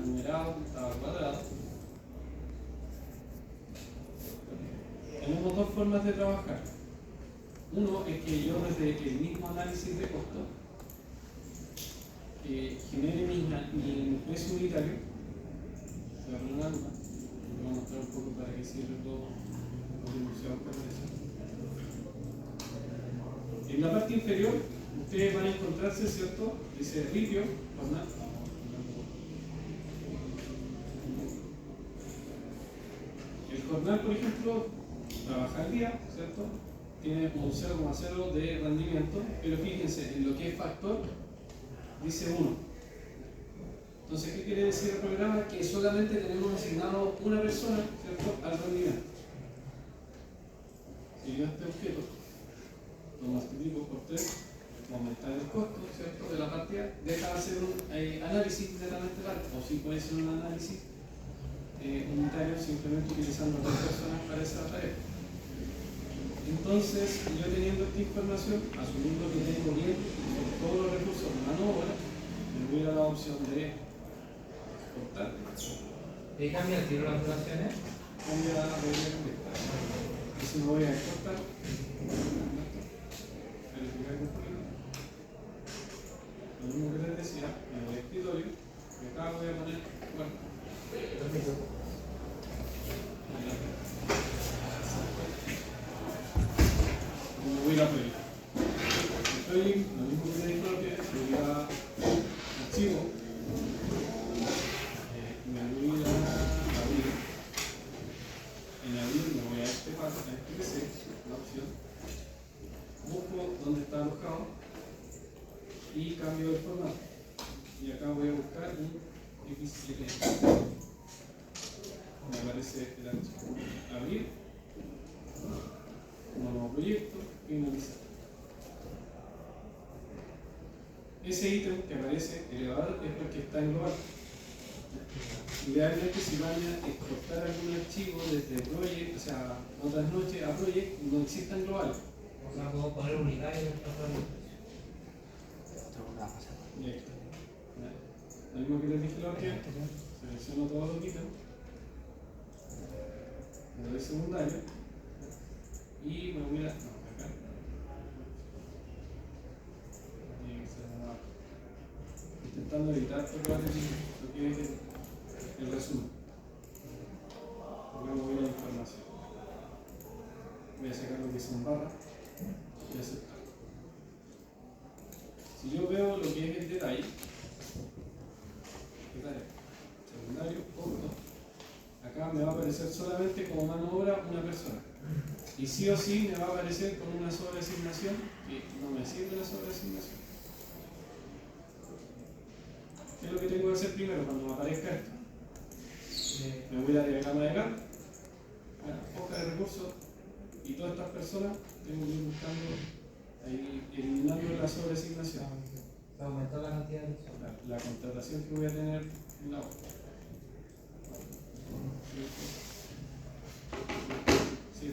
numerado, estaba cuadrado. Tenemos dos formas de trabajar. Uno es que yo desde el mismo análisis de costo genere mi precio unitario. Voy a poner una lupa. Voy a mostrar un poco para que sirva todo lo que se va a precio. En la parte inferior ustedes van a encontrarse, ¿cierto? Dice ripio, jornal. El jornal, por ejemplo, trabaja al día, ¿cierto? Tiene un 0,0 de rendimiento, pero fíjense, en lo que es factor, dice 1. Entonces, ¿qué quiere decir el programa? Que solamente tenemos asignado una persona, ¿cierto?, al rendimiento. Si yo este objeto lo multiplico por 3, aumentar el costo, ¿cierto?, de la partida, deja de hacer un análisis netamente o si puede ser un análisis unitario simplemente utilizando 2 personas para esa tarea. Entonces, yo teniendo esta información, asumiendo que tengo bien todos los recursos de mano obra, me voy a la opción de exportar. ¿Y cambia el tiro las relaciones? Cambia la regla. Entonces me voy a exportar. Verificar cumplido. Lo mismo que les decía, en el escritorio, y acá voy a poner guarda. Me voy a ir a Project. El Project, lo mismo que le digo, que voy a archivo. Me voy a abrir. En abrir me voy a este paso, a este PC, la opción. Busco donde está alojado y cambio el formato. Y acá voy a buscar un XLS. Me aparece el archivo. Abrir. Nuevo proyecto, finalizar. Ese ítem que aparece elevado es porque está en global. Idealmente, si van a exportar algún archivo desde Project, o sea, otras noches a Project, no existan globales. O sea, puedo poner unidades en esta forma. Y ahí está. Lo mismo que les dije la otra vez, selecciono todos los ítems, le doy secundario y me voy a. No, acá. Tiene que ser más abajo. Intentando evitar tocar lo que es el resumen. Luego voy a la información. Voy a sacar lo que son barras y aceptar. Si yo veo lo que es el detalle, secundario, punto, acá me va a aparecer solamente como mano obra una persona. Y sí o sí me va a aparecer con una sobreasignación que no me sirve la sobreasignación. ¿Qué es lo que tengo que hacer primero cuando me aparezca esto? Me voy a la diagrama de acá, hoja de recursos, y todas estas personas tengo que ir buscando, ahí, eliminando la sobreasignación. Se aumentó la cantidad de personas. La contratación que voy a tener en la hoja. Sí,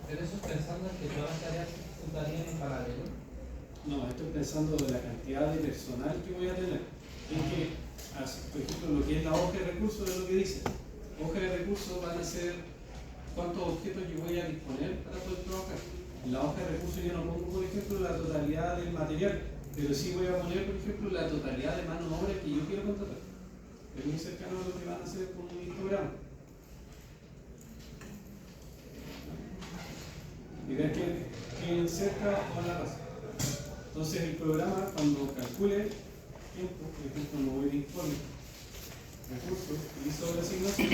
Pero eso es pensando en que todas las tareas se ejecutarían en paralelo. no, estoy pensando de la cantidad de personal que voy a tener. Es que, por ejemplo, lo que es la hoja de recursos es lo que dice. Hoja de recursos van a ser cuántos objetos yo voy a disponer para poder trabajar. En la hoja de recursos yo no pongo, por ejemplo, la totalidad del material, pero sí voy a poner, por ejemplo, la totalidad de mano de obra que yo quiero contratar. Es muy cercano a lo que van a hacer con un histograma. Y ver quién cerca o a la base. Entonces el programa, cuando calcule tiempo, por ejemplo, me voy de informe, recursos y sobreasignación.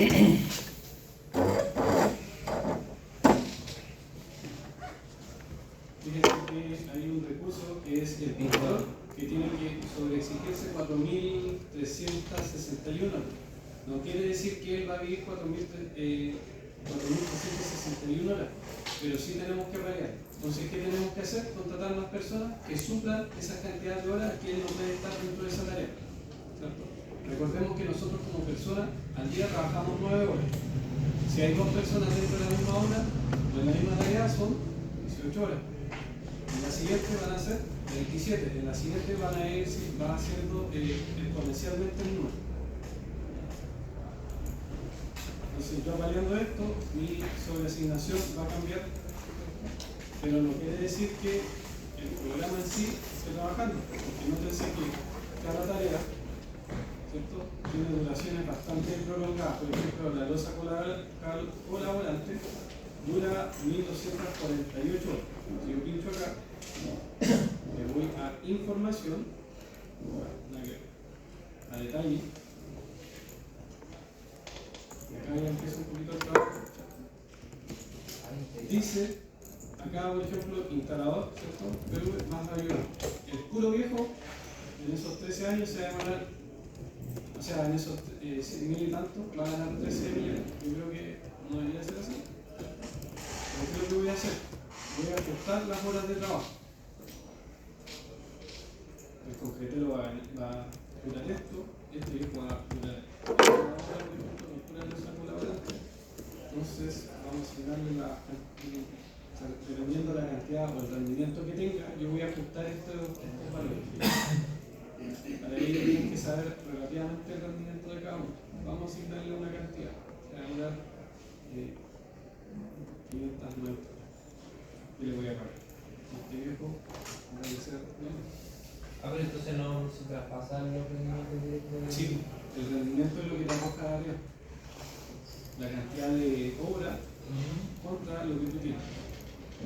Fíjense que hay un recurso que es el pintor, que tiene que sobreexigirse 4.361. No quiere decir que él va a vivir 4.361 horas, pero sí tenemos que variar. Entonces, ¿qué tenemos que hacer? Contratar más personas que suplan esas cantidades de horas que él no puede estar dentro de esa tarea. ¿Cierto? Recordemos que nosotros como personas al día trabajamos 9 horas. Si hay 2 personas dentro de la misma hora o en la misma tarea son 18 horas. En la siguiente van a ser 27. En la siguiente van a ir siendo exponencialmente el número. Entonces yo variando esto, mi sobreasignación va a cambiar, pero no quiere decir que el programa en sí esté trabajando, porque nótense que cada tarea, ¿cierto?, tiene duraciones bastante prolongadas. Por ejemplo, la losa colaborante dura 1248 horas. Si yo pincho acá, me voy a información, a detalle, y acá ya empieza un poquito el trabajo. Dice, acá por ejemplo, instalador, ¿cierto? PV más ayuda. El puro viejo, en esos 13 años se va a demorar, o sea, en esos 100.000 y tanto, va a ganar 13 millones. Yo creo que no debería ser así. Pero ¿qué es lo que voy a hacer? Voy a ajustar las horas de trabajo. El concretero va a durar esto, este viejo va a durar entonces vamos a darle dependiendo de la cantidad o el rendimiento que tenga, yo voy a ajustar estos valores. Para ello tienen que saber relativamente el rendimiento de cada uno. Vamos a asignarle una cantidad. Se va a durar 590. Y le voy a pagar. Este viejo va a ser menos. Pero entonces no se traspasan los rendimientos de... Sí, el rendimiento es lo que te arroja arriba. La cantidad de obra contra lo que tú tienes.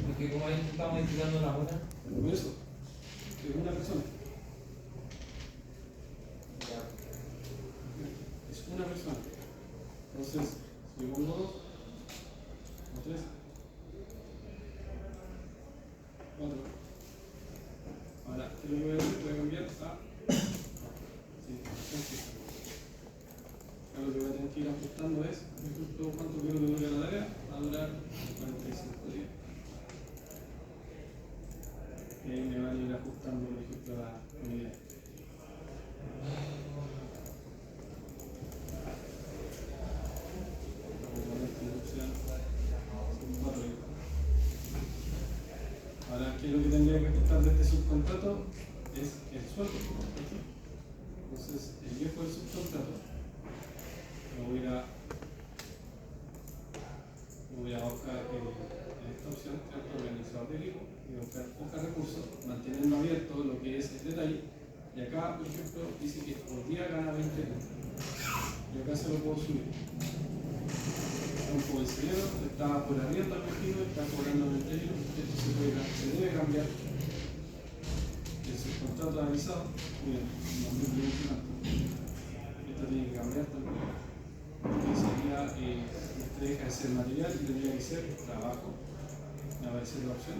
Porque como ahí estamos indicando la hora. Por eso, es una persona. Ya. Es una persona. Entonces, si yo pongo 2 o 3, 4. Ahora, ¿qué es lo que voy a hacer? Voy a cambiar a... Lo que voy a tener que ir ajustando es, por ejemplo, cuánto quiero que dure la tarea, va a durar 45 días. Y ahí me van a ir ajustando, por ejemplo, la unidad. Ahora, ¿qué es lo que tendría que ajustar de este subcontrato? Es el sueldo. Entonces, el viejo del subcontrato. Voy a buscar en esta opción, organizador de equipo, y voy a buscar hoja recursos, manteniendo abierto lo que es el detalle. Y acá, por ejemplo, dice que por día gana 20 puntos. Yo acá se lo puedo subir. Un jovencillero está por arriendo al vecino, está cobrando 20 euros. Esto se debe cambiar. El subcontrato avisado, miren, no me esto tiene que cambiar también. Que sería, este deja de ser material y tendría que ser trabajo. Me va a aparecer la opción.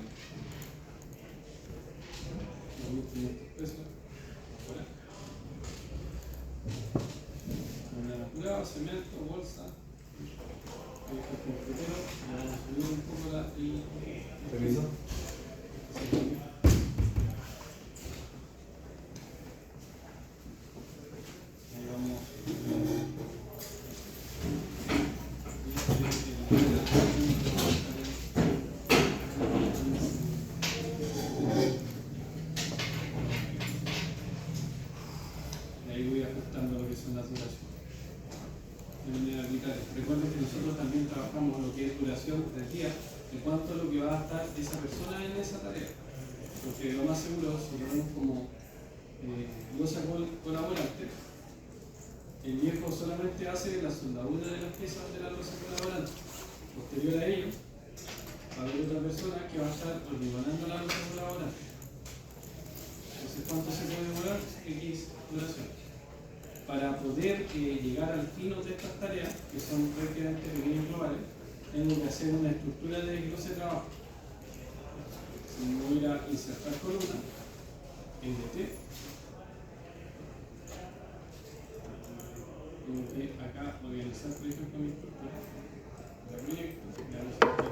2.500 pesos. Afuera. Moneda apurada, cemento, bolsa. El computero. Le vamos a subir un poco la. ¿Permiso? Ahí vamos. Recuerden que nosotros también trabajamos lo que es duración del día, de cuánto es lo que va a estar esa persona en esa tarea. Porque lo más seguro, si lo vemos como losa colaborante, el viejo solamente hace la soldadura de las piezas de la losa colaborante. Posterior a ello, va a haber otra persona que va a estar hormigonando la losa colaborante. Entonces, ¿cuánto se puede demorar? X duración. Para poder llegar al fino de estas tareas, que son prácticamente pequeños globales, tengo que hacer una estructura de desglose de trabajo. Si me voy a insertar columna, NT, tengo que acá organizar, por ejemplo, mi estructura. Proyecto, ya no sé qué.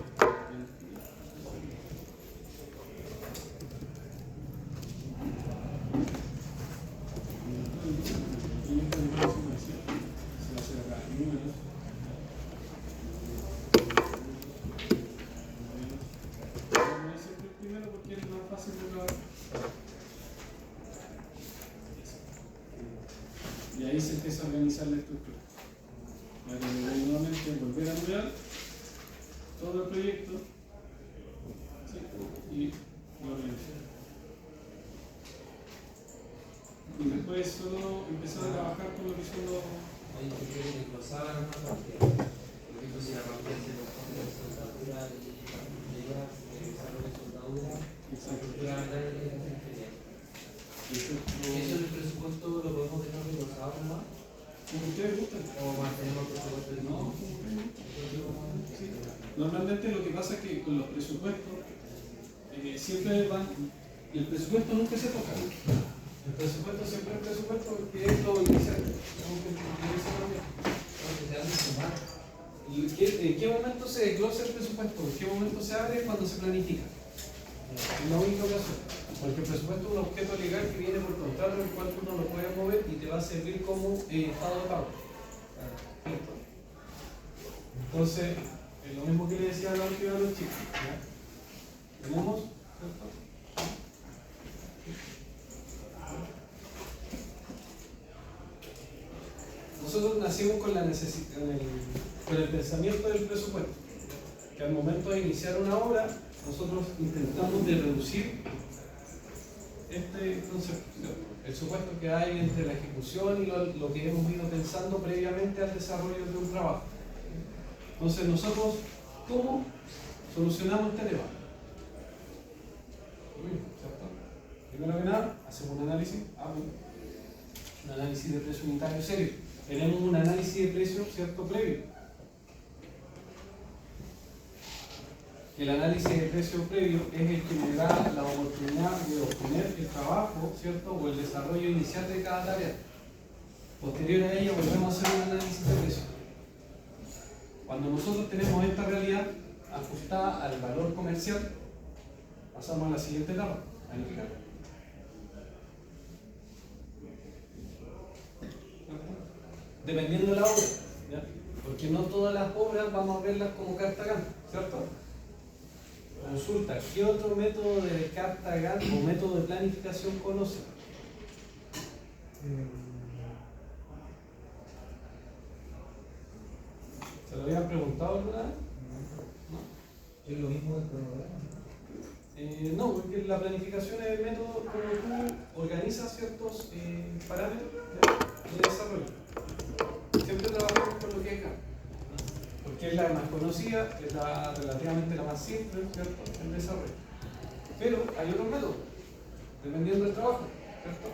ahí se empieza a organizar la estructura. Para que nuevamente volver a numerar todo el proyecto, ¿sí? Y lo organizar. Y después solo empezar a trabajar con lo que son los... Ahí te quieren desglosar una partida. Por ejemplo, si la partida se compone de soldadura y medidas de desarrollo de soldadura, estructura metálica y ingeniería. ¿Eso del presupuesto lo podemos dejar desglosado más? Como ustedes gustan. ¿O mantenemos el presupuesto del No, como ustedes gustan. Sí. Normalmente lo que pasa es que con los presupuestos siempre van... Y el presupuesto nunca se toca. El presupuesto siempre es presupuesto porque es lo inicial. ¿En qué momento se desglosa el presupuesto? ¿En qué momento se abre? Cuando se planifica. Es la única ocasión. Porque el presupuesto es un objeto legal que viene por contrato, el cual uno lo puede mover y te va a servir como estado de pago. ¿Cierto? Entonces, es lo mismo que le decía a la última a los chicos. ¿Ya? Tenemos, ¿cierto? Nosotros nacimos con la necesidad, con el pensamiento del presupuesto, que al momento de iniciar una obra, nosotros intentamos de reducir este concepto, el supuesto que hay entre la ejecución y lo que hemos ido pensando previamente al desarrollo de un trabajo. Entonces nosotros, ¿cómo solucionamos este tema? Primero que nada, hacemos un análisis, un análisis de precio unitario serio. Tenemos un análisis de precio, ¿cierto?, previo. El análisis de precio previo es el que me da la oportunidad de obtener el trabajo, ¿cierto?, o el desarrollo inicial de cada tarea. Posterior a ella volvemos a hacer un análisis de precio. Cuando nosotros tenemos esta realidad ajustada al valor comercial, pasamos a la siguiente etapa, planificar. Dependiendo de la obra, ¿ya? Porque no todas las obras vamos a verlas como carta Gantt, ¿cierto? Consulta, ¿qué otro método de carta Gantt o método de planificación conoce? ¿Se lo habían preguntado alguna vez? ¿No? ¿Es lo mismo del cronograma? No, porque la planificación es el método como tú organizas ciertos parámetros de desarrollo. Siempre trabajamos con lo que es Gantt, porque es la más conocida, es relativamente la más simple, ¿cierto?, en desarrollo. Pero hay otros métodos, dependiendo del trabajo, ¿cierto?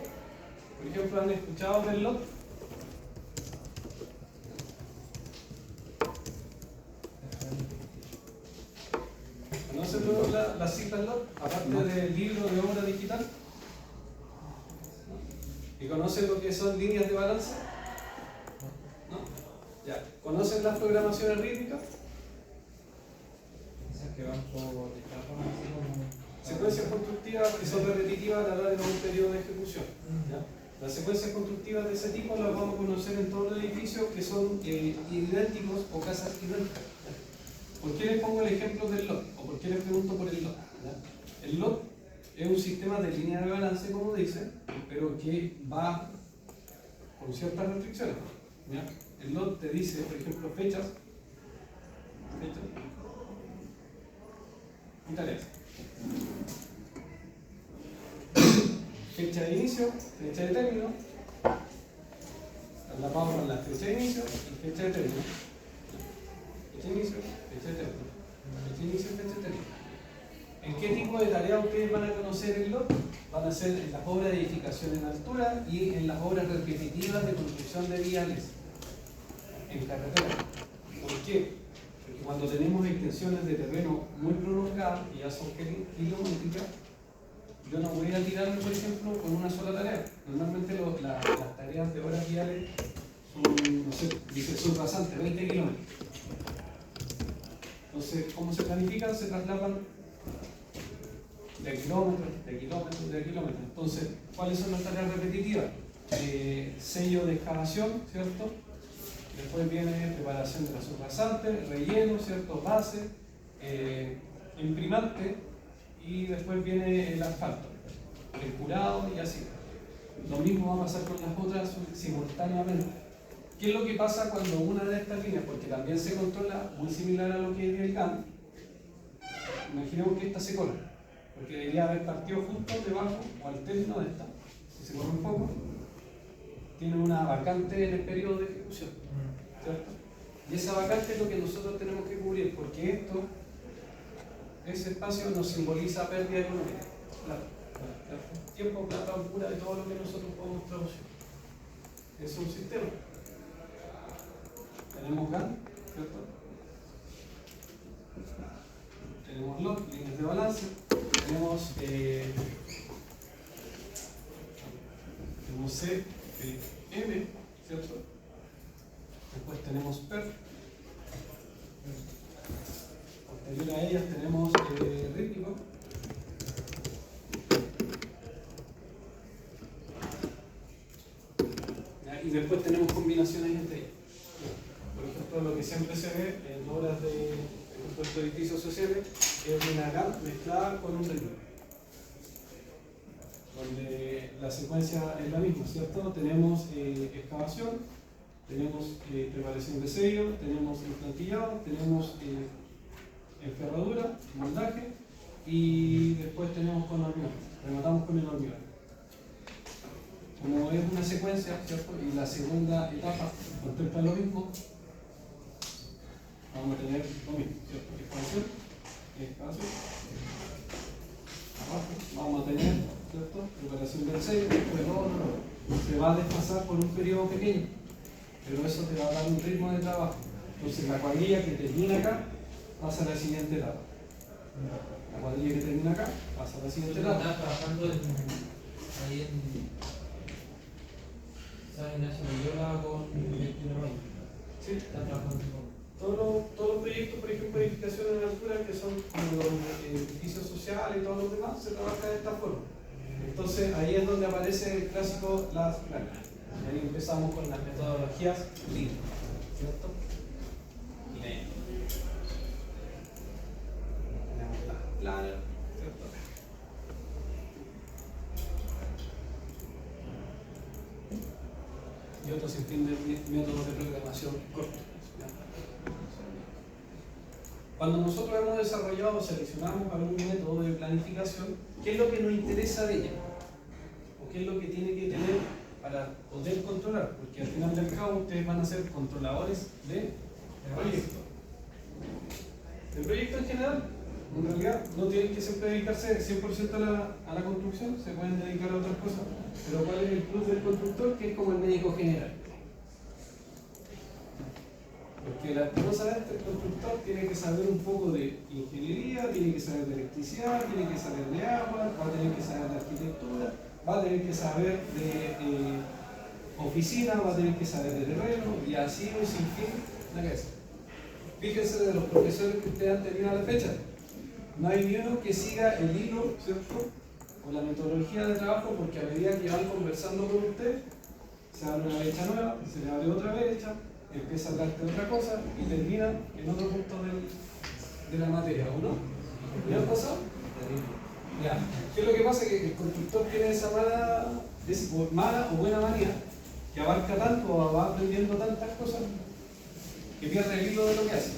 Por ejemplo, ¿han escuchado del LOT? ¿Conocen las siglas LOT? Aparte del libro de obra digital. ¿Y conocen lo que son líneas de balance? ¿No? Ya. ¿Conocen las programaciones rítmicas? Esas que van por etapas, así como... Secuencias constructivas que son repetitivas a lo largo de un periodo de ejecución. ¿Ya? Las secuencias constructivas de ese tipo las vamos a conocer en todos los edificios que son idénticos o casas idénticas. ¿Por qué les pongo el ejemplo del LOT? ¿O por qué les pregunto por el LOT? ¿Ya? El LOT es un sistema de línea de balance, como dice, pero que va con ciertas restricciones. ¿Ya? El LOT te dice, por ejemplo, fechas y tareas. Fecha de inicio, fecha de término, la pausa en la fecha de inicio y fecha de término. Fecha de inicio, fecha de término. Fecha de inicio, fecha de término. ¿En qué tipo de tareas ustedes van a conocer el LOT? Van a ser en las obras de edificación en altura y en las obras repetitivas de construcción de viales en carretera. ¿Por qué? Porque cuando tenemos extensiones de terreno muy prolongadas, y ya son kilométricas, yo no voy a tirarme, por ejemplo, con una sola tarea. Normalmente las tareas de obras viales son, no sé, dice subrasantes, 20 kilómetros. Entonces, ¿cómo se planifican? Se traslapan de kilómetros, de kilómetros, de kilómetros. Entonces, ¿cuáles son las tareas repetitivas? Sello de excavación, ¿cierto? Después viene preparación de la subrasante, relleno, ¿cierto? Base, imprimante, y después viene el asfalto, el curado y así. Lo mismo va a pasar con las otras simultáneamente. ¿Qué es lo que pasa cuando una de estas líneas, porque también se controla muy similar a lo que es el GAN? Imaginemos que esta se corre, porque debería haber partido justo debajo o al término de esta. Si se corre un poco, tiene una vacante en el periodo de ejecución, ¿cierto? Y esa vacante es lo que nosotros tenemos que cubrir, porque ese espacio nos simboliza pérdida económica. ¿Cierto? Tiempo, plata, holgura de todo lo que nosotros podemos traducir. Es un sistema. Tenemos GAN, ¿cierto? Tenemos LOT, líneas de balance. Tenemos C, M, ¿cierto? Después tenemos PER. Posterior a ellas tenemos rítmico. Y después tenemos combinaciones entre ellas. Por ejemplo, lo que siempre se ve en obras de edificios sociales es una GAN mezclada con un rítmico, donde la secuencia es la misma, ¿cierto? Tenemos excavación, tenemos preparación de sello, tenemos emplantillado, tenemos enferradura, moldaje y después tenemos con hormigón, rematamos con el hormigón. Como es una secuencia, ¿cierto? Y la segunda etapa contempla lo mismo, vamos a tener lo mismo, ¿cierto? Excavación, abajo vamos a tener, ¿cierto? Preparación del sello, pero se va a desfasar por un periodo pequeño, pero eso te va a dar un ritmo de trabajo. Entonces la cuadrilla que termina acá pasa a la siguiente etapa. La cuadrilla que termina acá pasa a la siguiente etapa. ¿Estás trabajando ahí en San Ignacio Loyola con el Sí. ¿Estás trabajando con Todos los proyectos, por ejemplo, de edificación en altura, que son como los edificios sociales y todos los demás, se trabaja de esta forma. Entonces ahí es donde aparece el clásico las planas. Y ahí empezamos con las metodologías Lean, ¿cierto? Lean. Tenemos las planas, ¿cierto? Y otros sinfín de métodos de programación cortos. Cuando nosotros hemos desarrollado o seleccionamos algún método de planificación, ¿qué es lo que nos interesa de ella? ¿O qué es lo que tiene que tener para poder controlar? Porque al final del cabo ustedes van a ser controladores de proyecto. De proyecto en general. En realidad no tienen que siempre dedicarse 100% a la construcción, se pueden dedicar a otras cosas. Pero ¿cuál es el plus del constructor? Que es como el médico general. Porque lastimosamente el constructor tiene que saber un poco de ingeniería, tiene que saber de electricidad, tiene que saber de agua, va a tener que saber de arquitectura, va a tener que saber de oficina, va a tener que saber de terreno, y así un sinfín de cosas. Fíjense de los profesores que ustedes han tenido a la fecha. No hay ni uno que siga el hilo, ¿cierto? O la metodología de trabajo, porque a medida que van conversando con usted, se abre una brecha nueva, se le abre otra brecha, empieza a hablar de otra cosa y termina en otro punto de la materia, ¿o no? ¿Me ha pasado? Ya. ¿Qué es lo que pasa? Que el constructor tiene esa mala o buena manía que abarca tanto o va aprendiendo tantas cosas que pierde el hilo de lo que hace.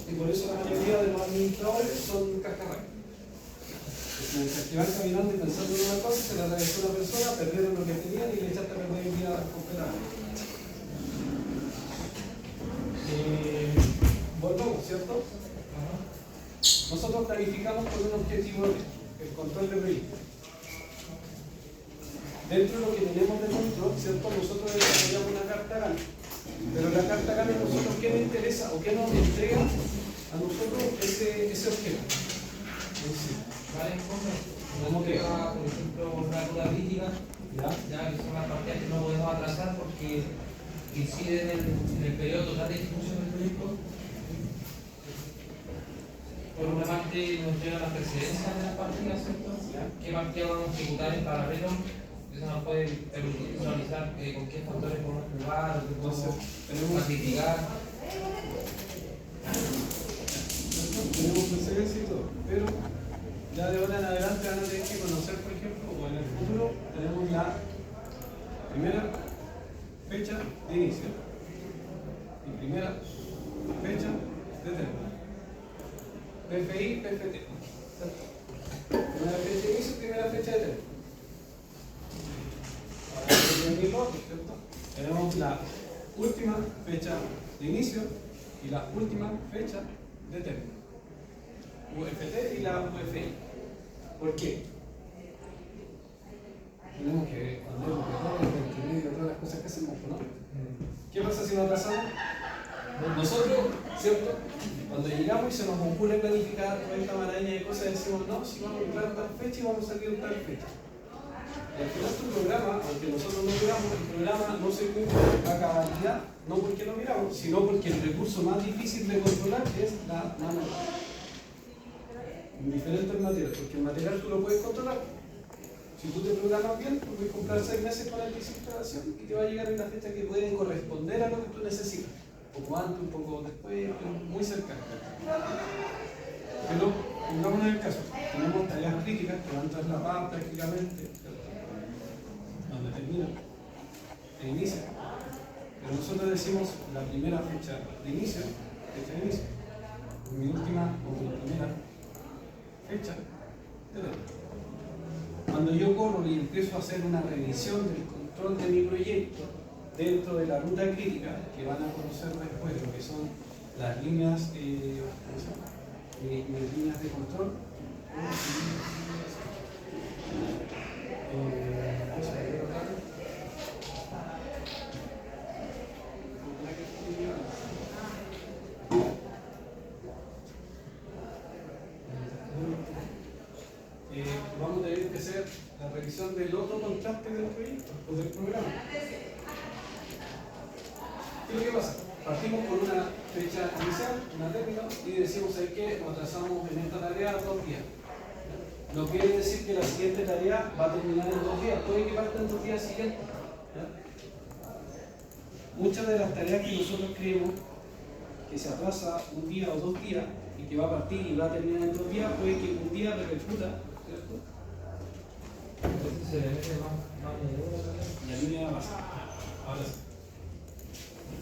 Y por eso la mayoría de los administradores son cascarrabias. Mientras que van caminando y pensando en una cosa, se la atravesó una persona, perdieron lo que tenían y le echaste a perder el día completamente. Volvamos, ¿cierto? Nosotros planificamos con un objetivo, el control de proyectos. Dentro de lo que tenemos de control, ¿cierto? Nosotros desarrollamos una carta GAN. Pero la carta GAN a nosotros, ¿qué nos interesa o qué nos entrega a nosotros ese objeto? ¿Vale? ¿Cómo que? Por ejemplo, una ruta crítica, ya que son las partidas que no podemos atrasar porque inciden en el periodo total de ejecución del proyecto. Por una parte nos llega la precedencia de las partidas, ¿cierto? ¿Qué partida vamos a ejecutar en paralelo? Eso nos puede permitir visualizar con qué factores podemos jugar o qué podemos cuantificar. Tenemos precedencia y todo, pero ya de ahora en adelante van a tener que conocer, por ejemplo, o en el futuro tenemos inicio y primera fecha de término. PFI, PFT. Primera fecha de inicio, primera fecha de término. Ahora ¿cierto? Tenemos la última fecha de inicio y la última fecha de término. UFT y la UFI. ¿Por qué? Tenemos que entender todas las cosas que hacemos, ¿no? ¿Qué pasa si nos atrasamos? Nosotros, ¿cierto? Cuando llegamos y se nos ocurre planificar toda esta maraña de cosas, decimos, no, si vamos a entrar en tal fecha y vamos a salir en tal fecha. Y al final tu programa, aunque nosotros no miramos, el programa no se cumple a cabalidad, no porque no miramos, sino porque el recurso más difícil de controlar es la mano. En diferentes materiales, porque el material tú lo puedes controlar. Si tú te programas bien, tú puedes comprar 6 meses para el instalación y te va a llegar en la fecha que puede corresponder a lo que tú necesitas. Un poco antes, un poco después, pero muy cercano. Pero pongámonos en el caso, tenemos tareas críticas que van traslapadas prácticamente, donde termina e inicia. Pero nosotros decimos la primera fecha de inicio, mi última o mi primera fecha de término. Cuando yo corro y empiezo a hacer una revisión del control de mi proyecto dentro de la ruta crítica, que van a conocer después lo que son las líneas, mis líneas de control, vamos a tener que hacer la revisión del otro contraste del proyecto o del programa. ¿Qué es lo que pasa? Partimos por una fecha inicial, una término, y decimos que nos atrasamos en esta tarea 2 días. No quiere decir que la siguiente tarea va a terminar en 2 días, puede que parta en 2 días siguientes. ¿Ya? Muchas de las tareas que nosotros creemos que se atrasa 1 día o 2 días y que va a partir y va a terminar en 2 días, puede que 1 día repercuta, ¿cierto? Entonces se le mete más La línea base. Ahora sí.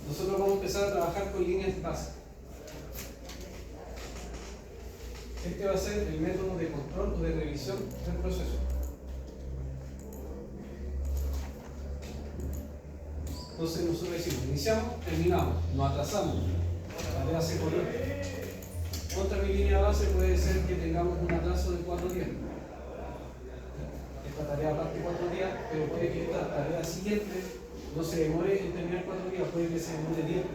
Nosotros vamos a empezar a trabajar con líneas base. Este va a ser el método de control o de revisión del proceso. Entonces nosotros decimos, iniciamos, terminamos, nos atrasamos, la tarea se corrió. Contra mi línea base puede ser que tengamos un atraso de 4 días. Esta tarea parte 4 días, pero puede que esta tarea siguiente no se demore en terminar 4 días, puede que se demore 10.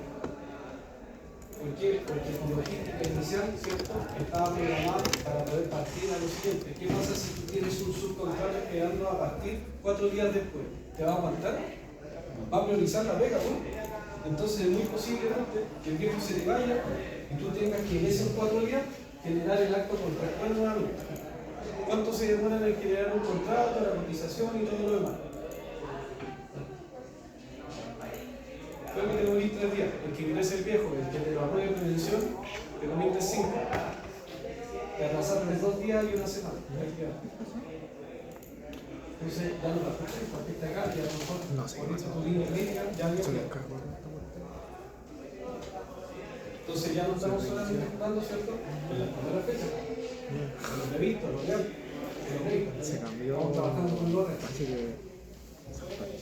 ¿Por qué? Porque tu logística inicial, ¿cierto?, estaba programada para poder partir a lo siguiente. ¿Qué pasa si tú tienes un subcontrato esperando a partir 4 días después? ¿Te va a aguantar? ¿Va a priorizar la pega? ¿No? Entonces es muy posiblemente que el viejo se te vaya y tú tengas que en esos 4 días generar el acto contractual nuevamente. ¿Cuánto se demora en generar un contrato, la cotización y todo lo demás? Puede que te morís 3 días, el que ingrese el viejo, el que te lo apruebe de prevención, te comiste 5. Te atrasaste 2 días y 1 semana. Entonces ya no partiste acá y a lo mejor corriste tu línea crítica, ya había quedado. Entonces ya no estamos solamente ejecutando, ¿cierto?, en la primera fecha. Lo previsto, lo real. Se cambió. Estamos trabajando con los restos.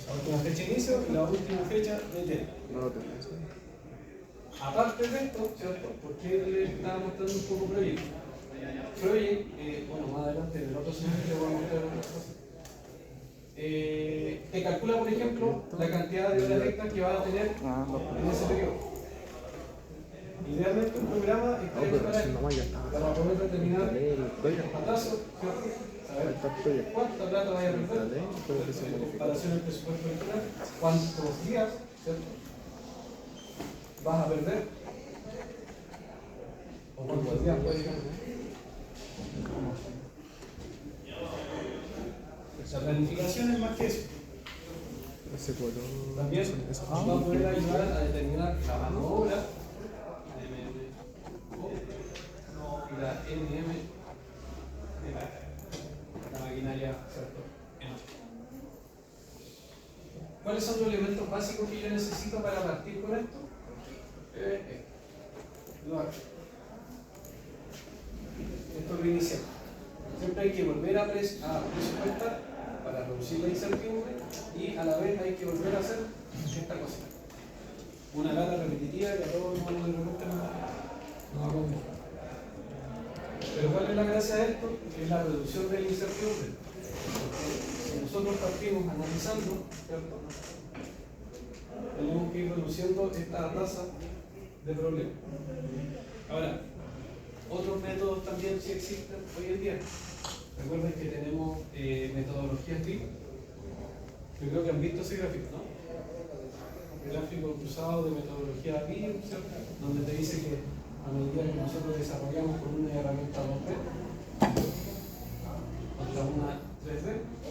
La última fecha de inicio y la última fecha de término. No lo tenés. Aparte de esto, ¿cierto?, porque le estaba mostrando un poco proyecto. Project, bueno, más adelante en el otro semestre te voy a mostrar otras cosas. Te calcula, por ejemplo, la cantidad de horas extras que vas a tener en ese periodo. Idealmente un programa está hecho para poder determinar el atraso, ¿cierto? Saber cuánta plata vaya a perder en comparación al presupuesto original, cuántos días, ¿cierto?, vas a perder o cuántos días puedes ganar. La planificación es más que eso. También nos va a poder ayudar a determinar la mano de obra, y la MM de la maquinaria, ¿cierto? ¿Cuáles son los elementos básicos que yo necesito para partir con esto? Esto es lo inicial. Siempre hay que volver a presupuestar para reducir la incertidumbre y a la vez hay que volver a hacer esta cosa. Una lata repetitiva que a todos de repente no va a comer. Pero ¿cuál es la gracia de esto? Es la reducción de la incertidumbre. Porque si nosotros partimos analizando, ¿cierto? Tenemos que ir reduciendo esta tasa de problemas. Ahora, otros métodos también sí existen hoy en día. Recuerden que tenemos metodologías BIM. Yo creo que han visto ese gráfico, ¿no? El gráfico cruzado de metodología BIM, ¿cierto? Donde te dice que a medida que nosotros desarrollamos con una herramienta 2D contra una 3D,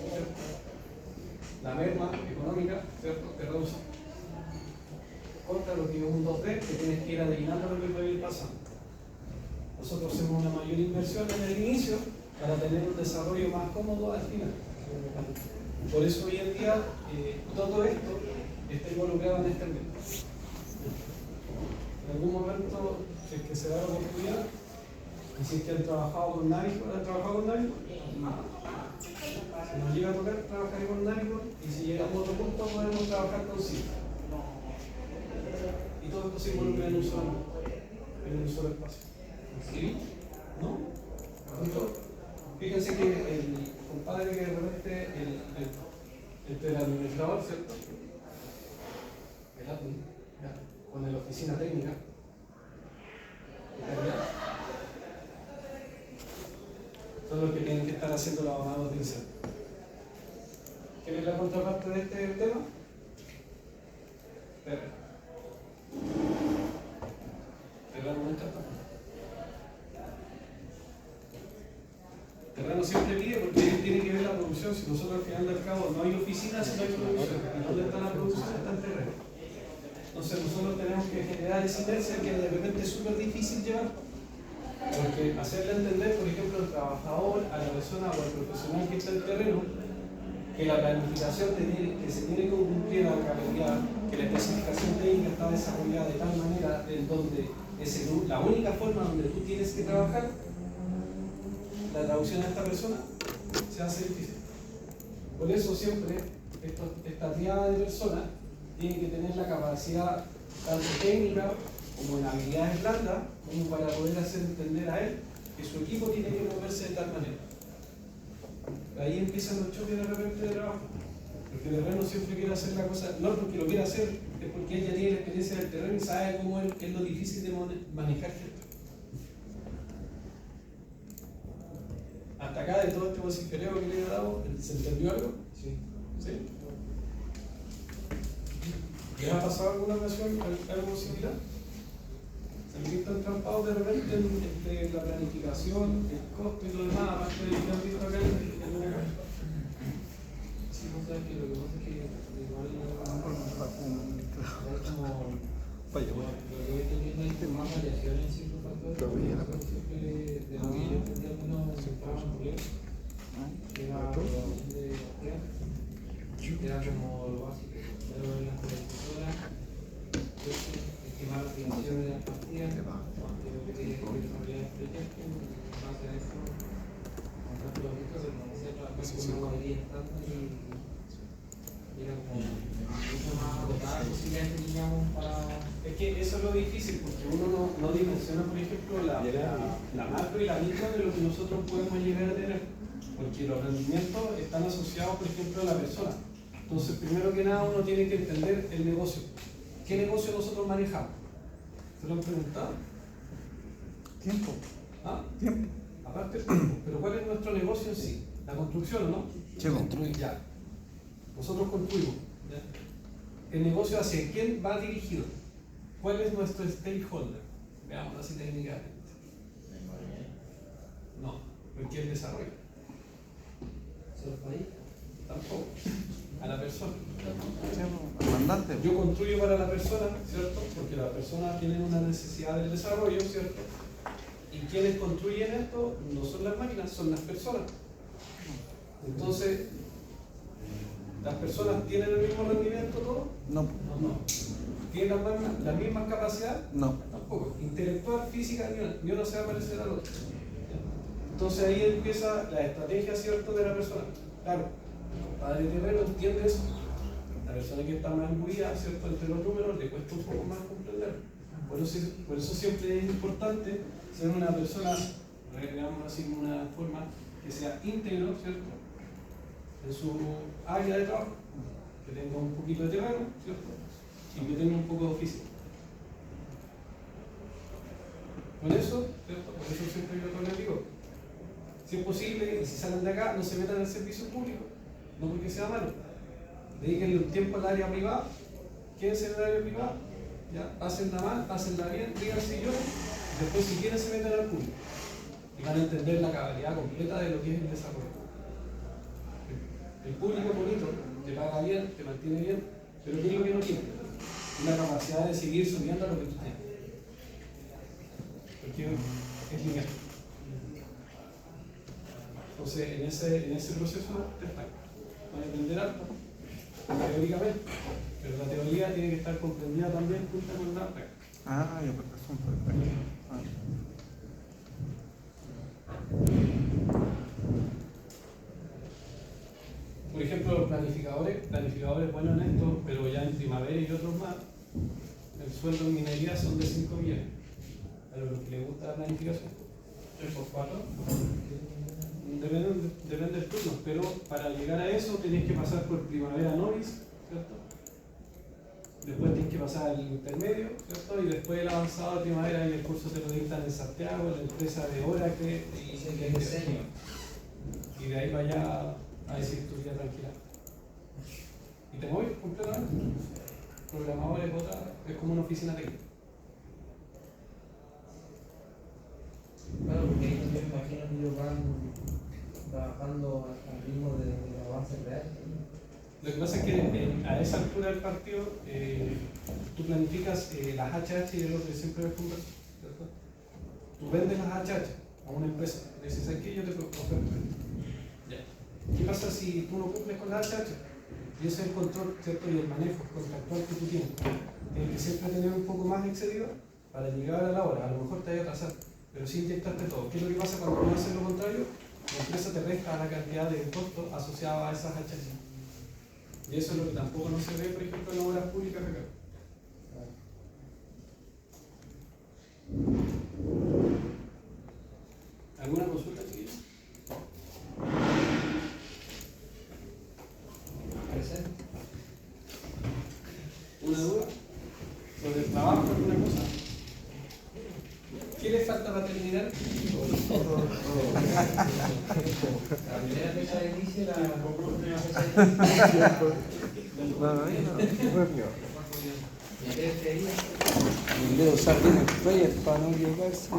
¿cierto? La merma económica, ¿cierto? Que reduce contra lo que es un 2D que tienes que ir adivinando lo que puede ir pasando. Nosotros hacemos una mayor inversión en el inicio para tener un desarrollo más cómodo al final. Por eso hoy en día todo esto está involucrado en este ambiente. En algún momento, si es que se da la oportunidad, y si es que han trabajado con Navico, ¿han trabajado con Navico? Si nos llega a tocar, trabajar con Navico, y si llegamos a otro punto, podemos trabajar con SIG. Y todo esto se involucra en un solo espacio. ¿Sí? ¿No? Entonces, fíjense que el compadre que de repente, el administrador, ¿cierto? El admin, con la oficina técnica, son los que tienen que estar haciendo los llamados de incendio. ¿Quién es la contraparte de este tema? Terreno siempre pide porque él tiene que ver la producción. Si nosotros al final del cabo no hay oficinas, no hay producción. ¿Y dónde está la producción? Está en terreno. Entonces nosotros tenemos que generar esa inercia que de repente es súper difícil llevar. Porque hacerle entender, por ejemplo, al trabajador, a la persona o al profesional que está en el terreno, que la planificación que se tiene que cumplir a la cabalidad, que la especificación técnica está desarrollada de tal manera en donde es la única forma donde tú tienes que trabajar, la traducción a esta persona se hace difícil. Por eso siempre esta triada de personas tiene que tener la capacidad tanto técnica como en habilidades blandas, como para poder hacer entender a él que su equipo tiene que moverse de tal manera. Ahí empiezan los choques de repente de trabajo. Porque el terreno siempre quiere hacer la cosa, no porque lo quiera hacer, es porque él ya tiene la experiencia del terreno y sabe cómo es lo difícil de manejar gente. Hasta acá de todo este vocifereo que le he dado, ¿se entendió algo? Sí. ¿Sí? ¿Les ha pasado alguna ocasión algo similar? ¿Se han visto entrampados de repente entre la planificación, el costo y lo demás, aparte de lo que han visto acá en la calle? Sí, no sabes que lo que pasa es que igual es como lo que voy teniendo ahí más variaciones en ciertos factores. Siempre de lo que yo entendí al menos se estaba en inglés, que era la producción de partida, que era como lo básico, pero en las productoras estimar las dimensiones de las partidas, lo que tiene que desarrollar el proyecto, en base a eso, contrato los listos, se conocía trabajar con una guardería estándar y era como mucho más agotada posibilidades que teníamos para... Es que eso es lo difícil, porque uno no dimensiona, por ejemplo, la macro y la micro de lo que nosotros podemos llegar a tener, porque los rendimientos están asociados, por ejemplo, a la persona. Entonces, primero que nada, uno tiene que entender el negocio. ¿Qué negocio nosotros manejamos? ¿Se lo han preguntado? Tiempo. ¿Ah? Tiempo. Aparte del tiempo. Pero ¿cuál es nuestro negocio en sí? La construcción, ¿o no? Sí, construir ya. Nosotros construimos. ¿Ya? ¿El negocio hacia quién va dirigido? ¿Cuál es nuestro stakeholder? Veamos así técnicamente. No, porque el desarrollo. ¿Solo el país? Tampoco. A la persona. Mandante. Yo construyo para la persona, ¿cierto? Porque la persona tiene una necesidad del desarrollo, ¿cierto? Y quienes construyen esto no son las máquinas, son las personas. Entonces, ¿Las personas tienen el mismo rendimiento todos? No, No. ¿Tienen las mismas capacidades? no. Tampoco. Intelectual, física, ni uno se va a parecer al otro. Entonces ahí empieza la estrategia, ¿cierto?, de la persona. Claro, el padre Terrero entiende eso. La persona que está más imbuida, ¿cierto?, entre los números le cuesta un poco más comprender. Por eso siempre es importante ser una persona, digamos así, de una forma que sea íntegro, ¿cierto?, en su área de trabajo, que tenga un poquito de terreno, ¿cierto?, y que tenga un poco de oficio. Con eso, ¿cierto?, por eso siempre yo les digo, si es posible, y si salen de acá, no se metan en el servicio público, no porque sea malo. Dedíquenle un tiempo al área privada, quédense en el área privada, ya, pásenla mal, pásenla bien, díganse yo, después si quieren se meten al público. Y van a entender la cabalidad completa de lo que es el desarrollo. El público es bonito, te paga bien, te mantiene bien, pero ¿qué es lo que no tiene? Una capacidad de seguir subiendo a lo que tú tienes. Porque es lineal. Entonces, en ese proceso te están. Van a aprender algo, teóricamente, pero la teoría tiene que estar comprendida también junto con la práctica. Ah, yo por razón, perfecto. Por ejemplo, los planificadores buenos en esto, pero ya en primavera y otros más, el sueldo en minería son de 5 millones. A los que les gusta la planificación, 3 por 4. Depende del turno, pero para llegar a eso tenéis que pasar por primavera novice, ¿cierto? Después tienes que pasar al intermedio, ¿cierto? Y después el avanzado de primavera y el curso te lo dictan en Santiago, en la empresa de Oracle. Y dice que es diseño. Y de ahí vaya a decir tu vida tranquila. Y te mueves completamente. Programador es otra, es como una oficina técnica. Claro, porque ahí también me imagino que ellos van trabajando al ritmo del avance real. Lo que pasa es que a esa altura del partido tú planificas las HH y es lo que siempre ves conversar, ¿cierto? Tú vendes las HH a una empresa, le dices, aquí yo te oferto. ¿Qué pasa si tú no cumples con las HH? Y ese es el control, ¿cierto?, y el manejo contractual que tú tienes. Tienes que siempre tener un poco más excedido para llegar a la hora. A lo mejor te vaya a atrasar, pero sí inyectaste todo. ¿Qué es lo que pasa cuando tú haces lo contrario? La empresa te resta la cantidad de costos asociados a esas HH. Y eso es lo que tampoco no se ve, por ejemplo, en las obras públicas acá. ¿Alguna consulta, chiquillos? ¿Una duda? ¿Sobre el trabajo, alguna cosa? ¿Qué les falta para terminar? La primera fecha de inicio era la primera fecha de inicio. Debe usar bien el player para no equivocarse.